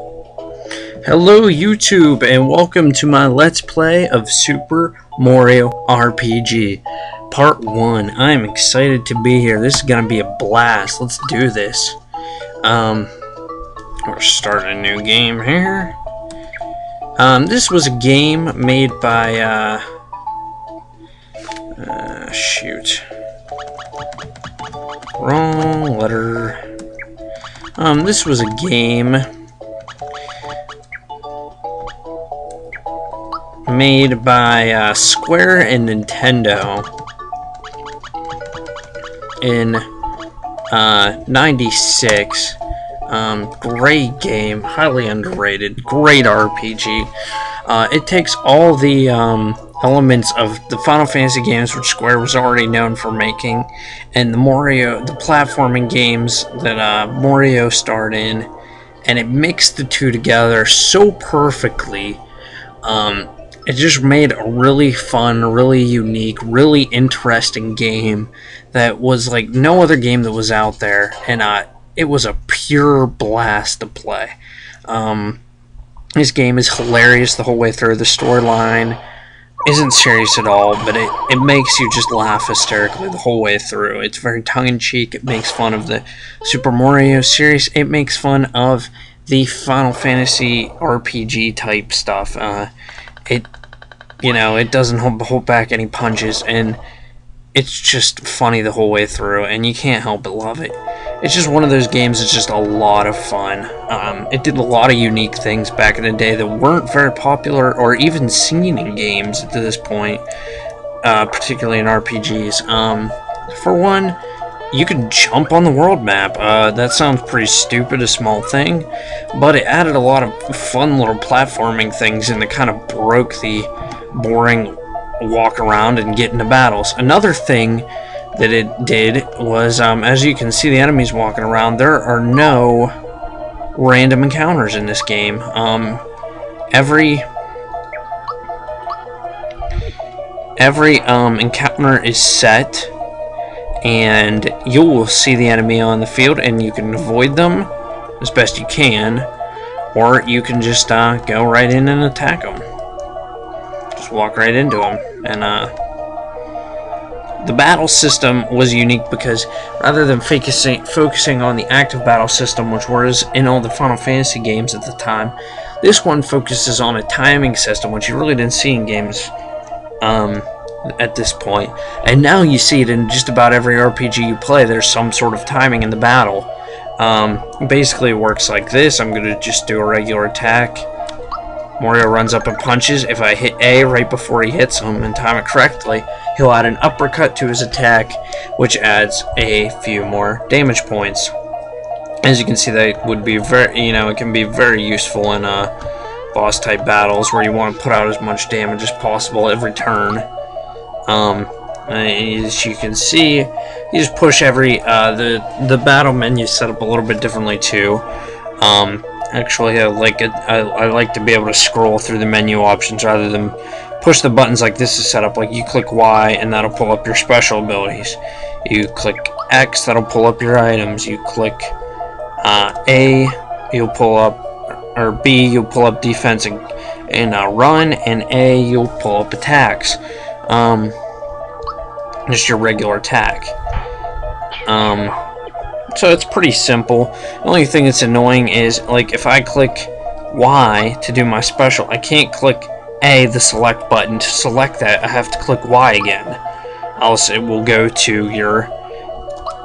Hello YouTube and welcome to my Let's Play of Super Mario RPG Part 1. I'm excited to be here. This is gonna be a blast. Let's do this. We're starting a new game here. This was a game made by, shoot. Wrong letter. This was a game made by Square and Nintendo in '96. Great game, highly underrated, great RPG. It takes all the elements of the Final Fantasy games, which Square was already known for making, and the platforming games that Mario starred in, and it mixed the two together so perfectly. It just made a really fun, really unique, really interesting game that was like no other game that was out there, and it was a pure blast to play. This game is hilarious the whole way through. The storyline isn't serious at all, but it makes you just laugh hysterically the whole way through. It's very tongue-in-cheek. It makes fun of the Super Mario series. It makes fun of the Final Fantasy RPG type stuff. It doesn't hold back any punches, and it's just funny the whole way through, and you can't help but love it. It's just one of those games that's just a lot of fun. It did a lot of unique things back in the day that weren't very popular or even seen in games to this point, particularly in RPGs. For one, you could jump on the world map. That sounds pretty stupid, a small thing, but it added a lot of fun little platforming things, and it kind of broke the boring walk around and get into battles. Another thing that it did was, as you can see the enemies walking around, there are no random encounters in this game. Every encounter is set, and you will see the enemy on the field, and you can avoid them as best you can, or you can just go right in and attack them. Just walk right into them. And the battle system was unique because rather than focusing on the active battle system, which was in all the Final Fantasy games at the time, this one focuses on a timing system, which you really didn't see in games at this point. And now you see it in just about every RPG you play. There's some sort of timing in the battle. Basically it works like this. I'm going to just do a regular attack. Mario runs up and punches. If I hit A right before he hits him and time it correctly, he'll add an uppercut to his attack, which adds a few more damage points. As you can see, that would be very, it can be very useful in boss type battles where you want to put out as much damage as possible every turn. As you can see, you just push every the battle menu set up a little bit differently too. Actually, I like to be able to scroll through the menu options rather than push the buttons like this is set up. Like, you click Y and that'll pull up your special abilities. You click X, that'll pull up your items. You click A, you'll pull up, or B, you'll pull up defense and run, and A, you'll pull up attacks. Just your regular attack. So it's pretty simple. The only thing that's annoying is, like, if I click Y to do my special, I can't click A, the select button, to select that. I have to click Y again. Else it will go to your...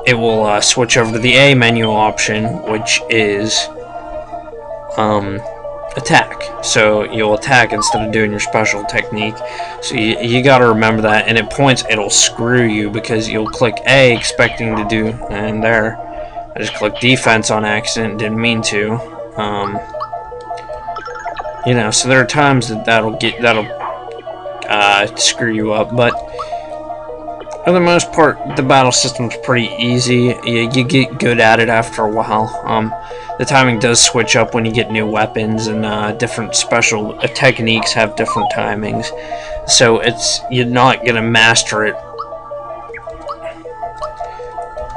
It will switch over to the A menu option, which is attack. So you'll attack instead of doing your special technique. So you gotta remember that. And at points it'll screw you because you'll click A expecting to do... And there. I just clicked defense on accident, didn't mean to. So there are times that'll screw you up, but for the most part, the battle system's pretty easy. You get good at it after a while. The timing does switch up when you get new weapons, and different special techniques have different timings. So you're not gonna master it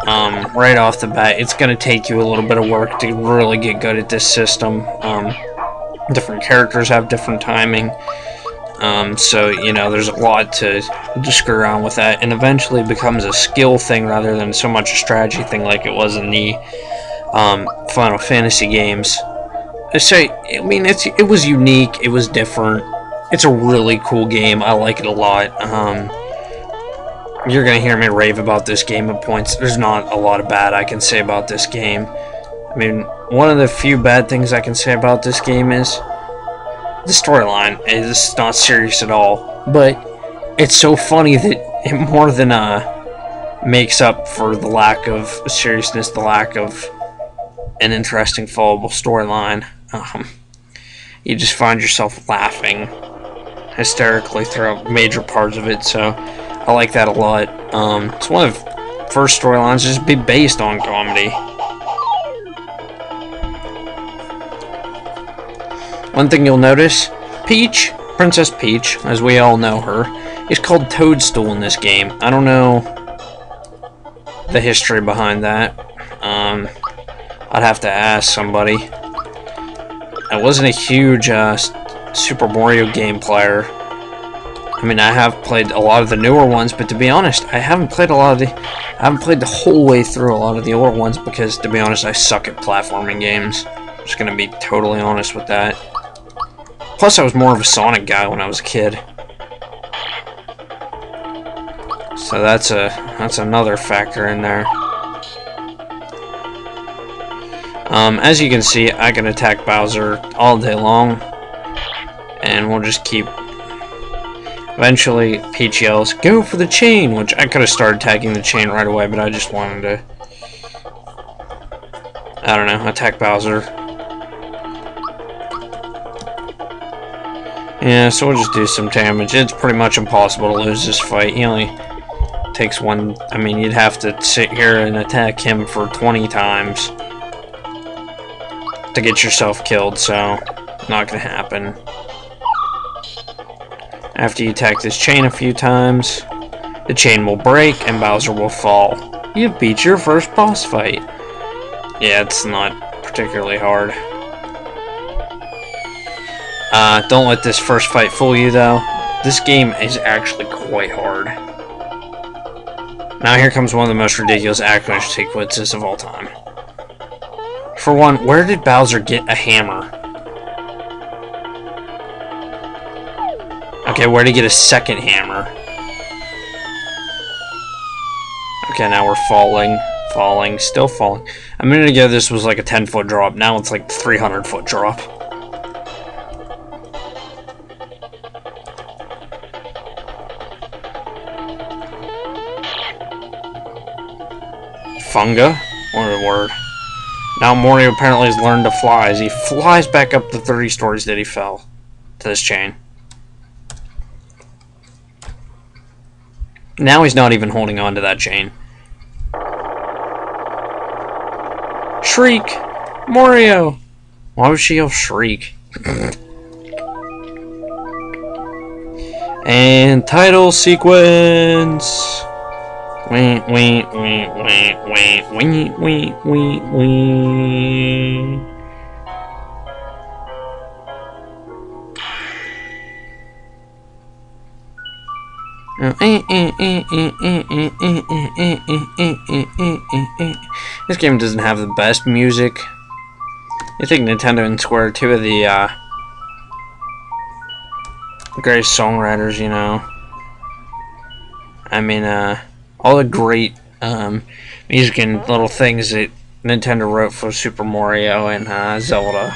right off the bat, it's going to take you a little bit of work to really get good at this system. Different characters have different timing. So, you know, there's a lot to screw around with that, and eventually it becomes a skill thing rather than so much a strategy thing like it was in the Final Fantasy games. So, I mean, it was unique, it was different. It's a really cool game. I like it a lot. You're gonna hear me rave about this game at points. There's not a lot of bad I can say about this game. I mean, one of the few bad things I can say about this game is the storyline is not serious at all, but it's so funny that it more than makes up for the lack of seriousness, the lack of an interesting, followable storyline. You just find yourself laughing hysterically throughout major parts of it, so I like that a lot. It's one of the first storylines to just be based on comedy. One thing you'll notice, Peach, Princess Peach, as we all know her, is called Toadstool in this game. I don't know the history behind that. I'd have to ask somebody. I wasn't a huge Super Mario game player. I mean, I have played a lot of the newer ones, but to be honest, I haven't played the whole way through a lot of the older ones because, to be honest, I suck at platforming games. I'm just gonna be totally honest with that. Plus, I was more of a Sonic guy when I was a kid. So that's another factor in there. As you can see, I can attack Bowser all day long, and we'll just keep. Eventually, Peach yells, "Go for the chain!" Which I could have started tagging the chain right away, but I just wanted to, I don't know, attack Bowser. Yeah, so we'll just do some damage. It's pretty much impossible to lose this fight. He only takes one. I mean, you'd have to sit here and attack him for 20 times to get yourself killed, so not gonna happen. After you attack this chain a few times, the chain will break and Bowser will fall. You've beat your first boss fight. Yeah, it's not particularly hard. Don't let this first fight fool you, though. This game is actually quite hard. Now here comes one of the most ridiculous action sequences of all time. For one, where did Bowser get a hammer? Okay, where did he get a second hammer? Okay, now we're falling, still falling. A minute ago this was like a 10-foot drop, now it's like 300-foot drop. Funga? What a word. Now Mario apparently has learned to fly as he flies back up the 30 stories that he fell to this chain. Now he's not even holding on to that chain. Shriek! Mario! Why would she yell shriek? And title sequence! Wait. This game doesn't have the best music. I think Nintendo and Square are two of the greatest songwriters, you know. I mean, all the great music and little things that Nintendo wrote for Super Mario and Zelda.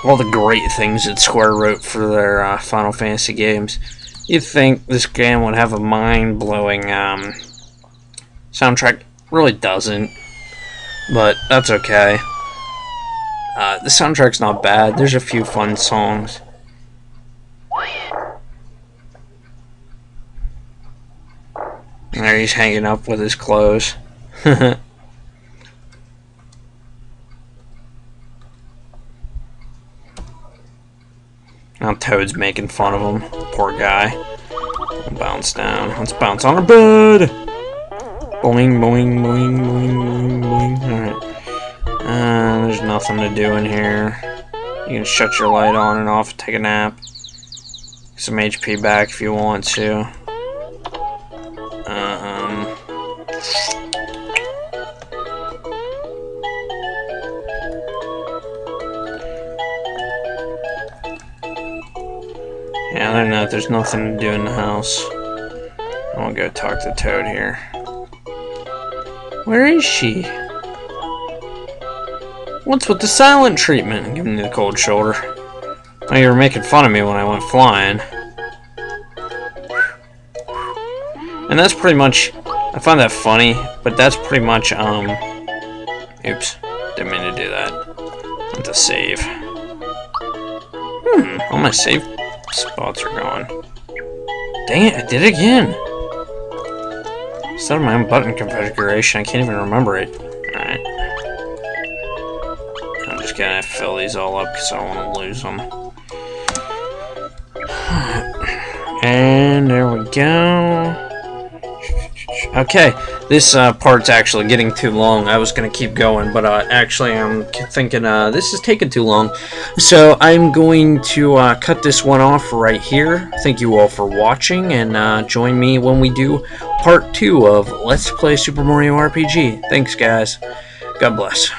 All the great things that Square wrote for their Final Fantasy games. You'd think this game would have a mind-blowing soundtrack. Really doesn't, but that's okay. The soundtrack's not bad. There's a few fun songs. There he's hanging up with his clothes. Now Toad's making fun of him. Poor guy. We'll bounce down. Let's bounce on our bed. Boing, boing, boing, boing, boing, boing. Alright. There's nothing to do in here. You can shut your light on and off, take a nap. Get some HP back if you want to. Yeah, other than that, there's nothing to do in the house. I'll go talk to Toad here. Where is she? What's with the silent treatment? Give me the cold shoulder. Oh, you were making fun of me when I went flying. And that's pretty much... I find that funny, but that's pretty much, oops. Didn't mean to do that. I have to save. All my save spots are gone. Dang it, I did it again! Instead of my own button configuration, I can't even remember it. Alright. I'm just gonna fill these all up because I don't want to lose them. And there we go. Okay, this part's actually getting too long. I was going to keep going, but actually I'm thinking this is taking too long. So I'm going to cut this one off right here. Thank you all for watching, and join me when we do part 2 of Let's Play Super Mario RPG. Thanks, guys. God bless.